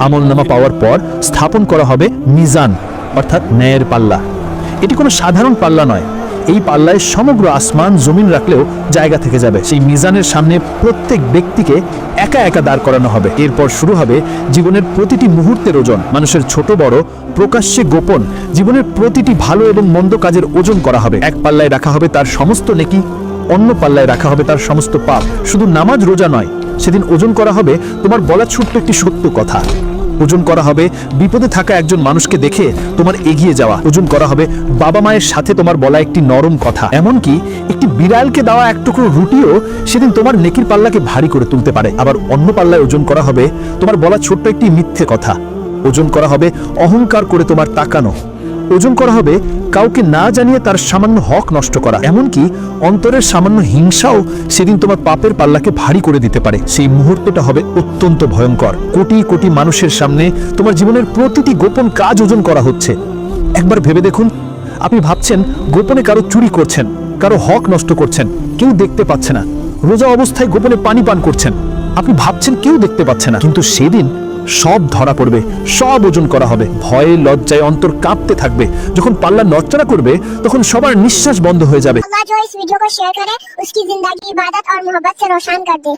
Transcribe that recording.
আমলনামা পাওয়ার পর স্থাপন করা হবে মিজান অর্থাৎ ন্যায়ের পাল্লা। এটি কোনো সাধারণ পাল্লা নয়। এই পাল্লায় সমগ্র আসমান জমিন রাখলেও জায়গা থেকে যাবে। সেই মিজানের সামনে প্রত্যেক ব্যক্তিকে একা একা দাঁড় করানো হবে। এরপর শুরু হবে জীবনের প্রতিটি মুহূর্তের ওজন। মানুষের ছোট বড়, প্রকাশ্যে গোপন, জীবনের প্রতিটি ভালো এবং মন্দ কাজের ওজন করা হবে। এক পাল্লায় রাখা হবে তার সমস্ত নেকি, অন্য পাল্লায় রাখা হবে তার সমস্ত পাপ। শুধু নামাজ রোজা নয়, সেদিন ওজন করা হবে তোমার বলা ছোট্ট একটি সত্য কথা। ওজন করা হবে বিপদে থাকা একজন মানুষকে দেখে তোমার এগিয়ে যাওয়া। ওজন করা হবে বাবা মায়ের সাথে তোমার বলা একটি নরম কথা। এমনকি একটি বিড়ালকে দেওয়া এক টুকরো রুটিও সেদিন তোমার নেকির পাল্লাকে ভারী করে তুলতে পারে। আবার অন্য পাল্লায় ওজন করা হবে তোমার বলা ছোট্ট একটি মিথ্যে কথা। ওজন করা হবে অহংকার করে তোমার তাকানো। ওজন করা হবে কাউকে না জানিয়ে তার সামান্য হক নষ্ট করা। এমনকি অন্তরের সামান্য হিংসাও সেদিন তোমার পাপের পাল্লাকে ভারী করে দিতে পারে। সেই মুহূর্তটা হবে অত্যন্ত ভয়ঙ্কর। কোটি কোটি মানুষের সামনে তোমার জীবনের প্রতিটি গোপন কাজ ওজন করা হচ্ছে। একবার ভেবে দেখুন, আপনি ভাবছেন গোপনে কারো চুরি করছেন, কারো হক নষ্ট করছেন, কেউ দেখতে পাচ্ছে না। রোজা অবস্থায় গোপনে পানি পান করছেন, আপনি ভাবছেন কেউ দেখতে পাচ্ছে না। কিন্তু সেদিন সব ধরা পড়বে, সব ওজন করা হবে। ভয়ে লজ্জায় অন্তর কাঁপতে থাকবে। যখন পাল্লা নড়চড়া করবে তখন সবার নিঃশ্বাস বন্ধ হয়ে যাবে। अल्लाह जो इस वीडियो को शेयर करे उसकी जिंदगी इबादत और मोहब्बत से रोशन कर दे।